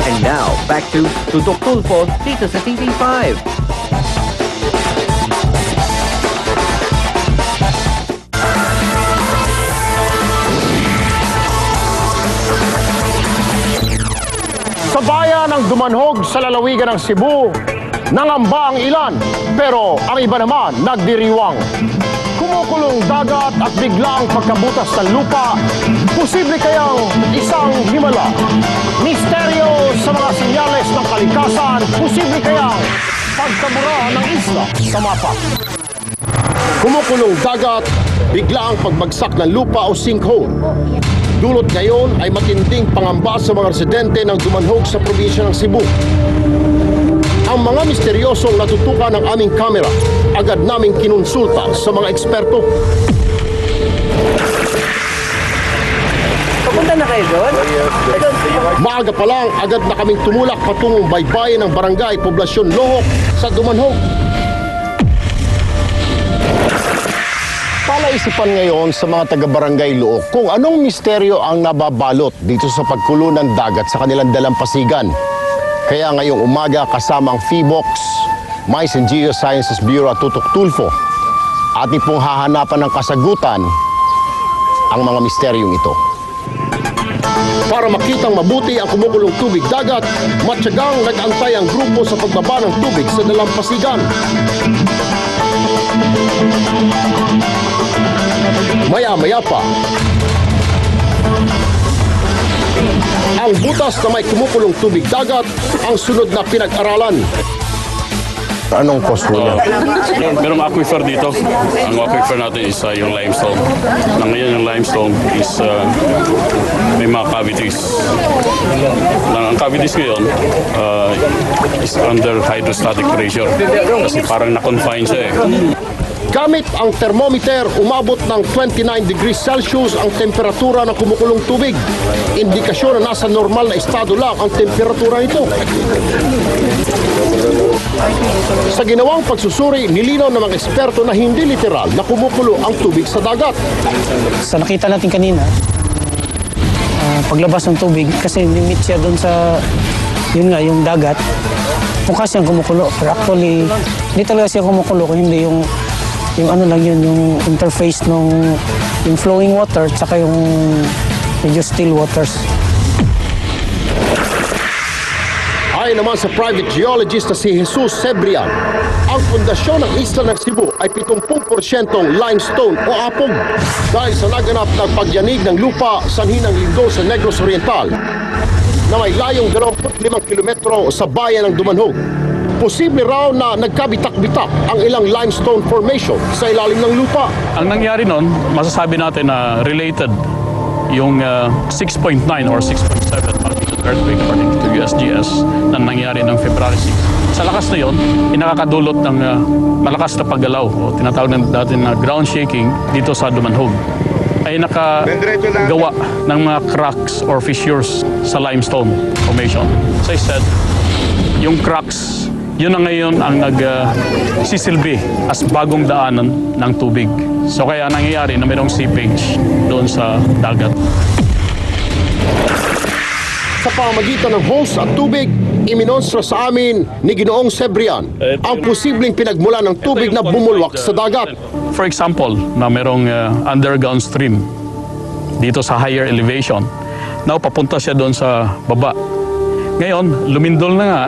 And now, back to Tutok Tulfo dito sa TV5. Sa bayan ng Dumanhog sa lalawigan ng Cebu, nangamba ang ilan, pero ang iba naman nagdiriwang. Kumukulong dagat at biglang pagkabutas ng lupa, posible kayang isang himala. Misteryo sa mga sinyales ng kalikasan, posible kayang pagkabura ng isla sa mapa. Kumukulong dagat, biglang pagbagsak ng lupa o sinkhole. Dulot ngayon ay matinding pangamba sa mga residente ng Dumanhog sa probinsya ng Cebu. Ang mga misteryosong natutukan ng aming kamera, agad naming kinonsulta sa mga eksperto. Papunta na kayo doon? Maaga pa lang, agad na kaming tumulak patungong baybayin ng barangay Poblasyon Lohok sa Dumanhog. Palaisipan ngayon sa mga taga-barangay Luok kung anong misteryo ang nababalot dito sa pagkulo ng dagat sa kanilang dalampasigan. Kaya ngayong umaga kasama ang PHIVOX, Mines and Geosciences Bureau at Tutok Tulfo, ating pong hahanapan ng kasagutan ang mga misteryong ito. Para makitang mabuti ang kumukulong tubig dagat, matyagang nag-antay ang grupo sa pagbaba ng tubig sa dalampasigan. Maya-maya pa, ang butas na may kumukulong tubig dagat ang sunod na pinag-aralan. Anong cause niya? Merong aquifer dito. Ang aquifer natin is yung limestone. Ngayon yung limestone is may mga cavities. Ang cavities ngayon is under hydrostatic pressure kasi parang na-confine siya eh. Gamit ang thermometer, umabot ng 29 degrees Celsius ang temperatura ng kumukulong tubig. Indikasyon na nasa normal na estado lang ang temperatura nito. Sa ginawang pagsusuri, nilinaw ng mga eksperto na hindi literal na kumukulo ang tubig sa dagat. Sa nakita natin kanina, paglabas ng tubig, kasi limit siya doon sa, yun nga, yung dagat, mukha siyang kumukulo. Pero actually, hindi talaga siya kumukulo, kung hindi yung ano lang yun, yung interface ng yung flowing water at saka yung medyo still waters. Ayon naman sa private geologist na si Jesus Cebrian, ang pundasyon ng isla ng Cebu ay 70% limestone o apog dahil sa naganap ng pagyanig ng lupa sa hinang lindol sa Negros Oriental na may layong 25 kilometro sa bayan ng Dumanhog. Posible raw na nagkabitak-bitak ang ilang limestone formation sa ilalim ng lupa. Ang nangyari nun, masasabi natin na related yung 6.9 or 6.7 magnitude earthquake according to USGS na nangyari ng February 6. Sa lakas na yun, inakakadulot ng malakas na paggalaw o tinatawag natin na ground shaking dito sa Dumanhog ay nakagawa ng mga cracks or fissures sa limestone formation. As I said, yung cracks, yun na ngayon ang nagsisilbi as bagong daanan ng tubig. So kaya nangyayari na mayroong seepage doon sa dagat. Sa pamamagitan ng hose at tubig, iminonstra sa amin ni Ginoong Cebrian ang posibleng pinagmula ng tubig na bumulwak sa dagat. For example, na mayroong underground stream dito sa higher elevation. Now, papunta siya doon sa baba. Ngayon, lumindol na nga,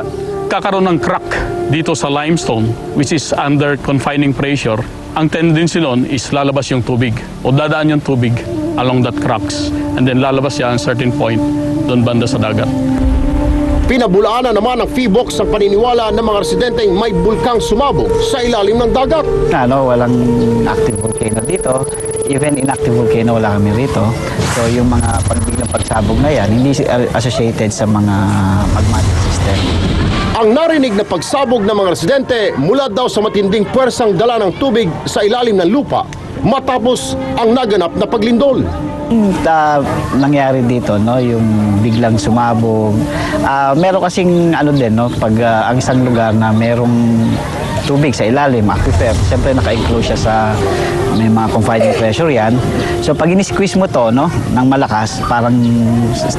kakaroon ng crack dito sa limestone which is under confining pressure. Ang tendency nun is lalabas yung tubig o dadaan yung tubig along that cracks and then lalabas siya at certain point doon banda sa dagat. Pinabulaanan naman ng PHIVOX ang paniniwala ng mga residenteng may bulkang sumabog sa ilalim ng dagat. Walang active volcano dito. Even inactive volcano wala kami rito. So yung mga pagbiglang pagsabog na yan, hindi associated sa mga magmatic system. Ang narinig na pagsabog ng mga residente mula daw sa matinding puwersang dala ng tubig sa ilalim ng lupa matapos ang naganap na paglindol. Nangyari dito, no, yung biglang sumabog. Meron kasing ano din, no, pag ang isang lugar na merong tubig sa ilalim, aquifer, siyempre naka-enclose siya sa may mga confining pressure yan. So pag in-squeeze mo to, no, ng malakas, parang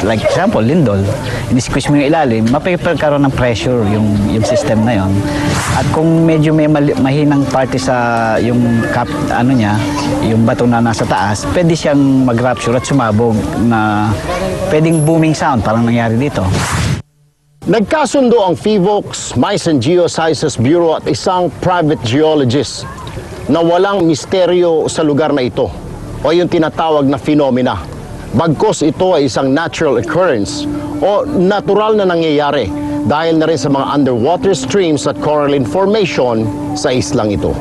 like example, lindol, in-squeeze mo yung ilalim, mapagkaroon ng pressure yung system na yon. At kung medyo may mahinang parte sa yung cap, ano niya, yung bato na nasa taas, pwede siyang mag-rupture at sumabog na pwedeng booming sound, parang nangyari dito. Nagkasundo ang PHIVOLCS, Mines and Geosciences Bureau at isang private geologist na walang misteryo sa lugar na ito o yung tinatawag na phenomena. Bagkos ito ay isang natural occurrence o natural na nangyayari dahil na rin sa mga underwater streams at coralline formation sa islang ito.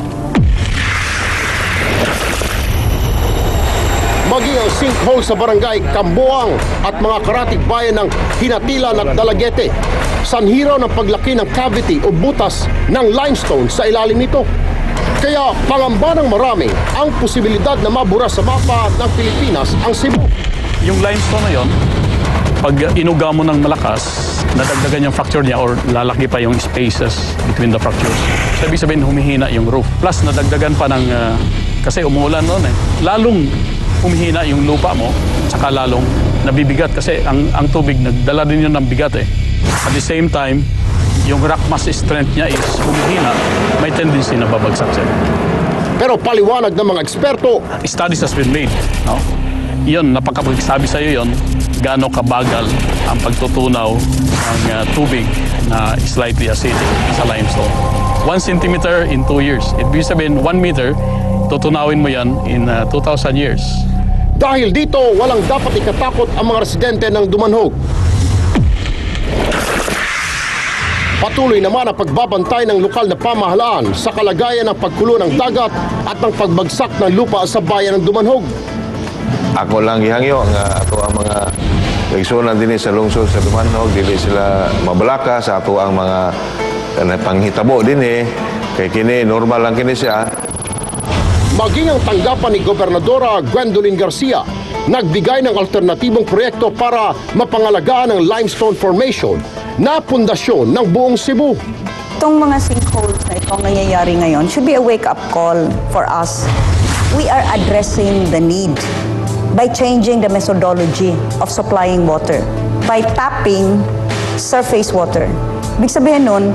Maging ang sinkhole sa barangay Camboang at mga karatig bayan ng Hinatilan at Dalagete, sanhiraw ng paglaki ng cavity o butas ng limestone sa ilalim nito. Kaya pangamba ng marami ang posibilidad na mabura sa mapa ng Pilipinas ang Cebu. Yung limestone na yon, pag inuga mo ng malakas, nadagdagan yung fracture niya or lalaki pa yung spaces between the fractures. So, ibig sabihin, humihina yung roof. Plus, nadagdagan pa ng, kasi umuulan noon lalong humihina yung lupa mo, saka lalong nabibigat kasi ang tubig, nagdala din yun ng bigat At the same time, yung rock mass strength niya is humihina, may tendency na babagsak siya. Pero paliwanag ng mga eksperto, Studies has been made, no? Yun, napakapagsabi sa iyo yun, gaano kabagal ang pagtutunaw ng tubig na slightly acidic sa limestone. 1 centimeter in 2 years. Ibig sabihin, 1 meter, tutunawin mo yan in 2,000 years. dahil dito walang dapat ikatakot ang mga residente ng Dumanhog. Patuloy naman ang pagbabantay ng lokal na pamahalaan sa kalagayan ng pagkulo ng dagat at ng pagbagsak ng lupa sa bayan ng Dumanhog. Ako lang gihangyo nga ato ang mga igsunan din sa lungsod sa Dumanhog, dili sila mabalaka sa ato ang mga panghitabo din kay kini normal lang kini siya. Maging ang tanggapan ni Gobernadora Gwendolyn Garcia, nagbigay ng alternatibong proyekto para mapangalagaan ang limestone formation na pundasyon ng buong Cebu. Itong mga sinkholes na ito nangyayari ngayon should be a wake-up call for us. We are addressing the need by changing the methodology of supplying water, by tapping surface water. Ibig sabihin nun,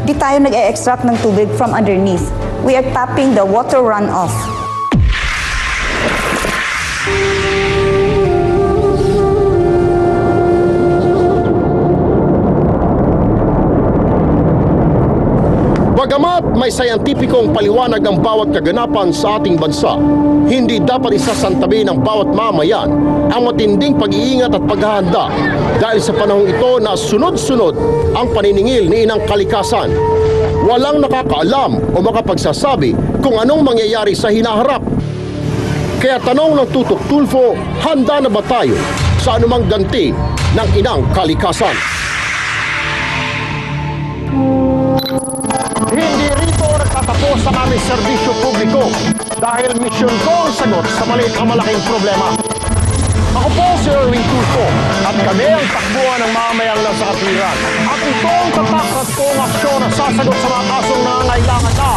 di tayo nag-e-extract ng tubig from underneath. We are tapping the water runoff. Bagamat may sayantipikong paliwanag ng bawat kaganapan sa ating bansa, hindi dapat isasantabi ng bawat mamayan ang matinding pag-iingat at paghahanda dahil sa panahong ito na sunod-sunod ang paniningil ni Inang Kalikasan. Walang nakakaalam o makapagsasabi kung anong mangyayari sa hinaharap. Kaya tanong ng Tutok Tulfo, handa na ba tayo sa anumang ganti ng Inang Kalikasan? Hindi rito nagtatapos ang aming serbisyo publiko dahil misyon ko ang sagot sa maliit na malaking problema. Ako po si Erwin Tulfo at kami ang takbuhan ng mamayang nasa katwiran. At ito ang tatak at kong aksyon na sasagot sa mga kasong nangangailangan na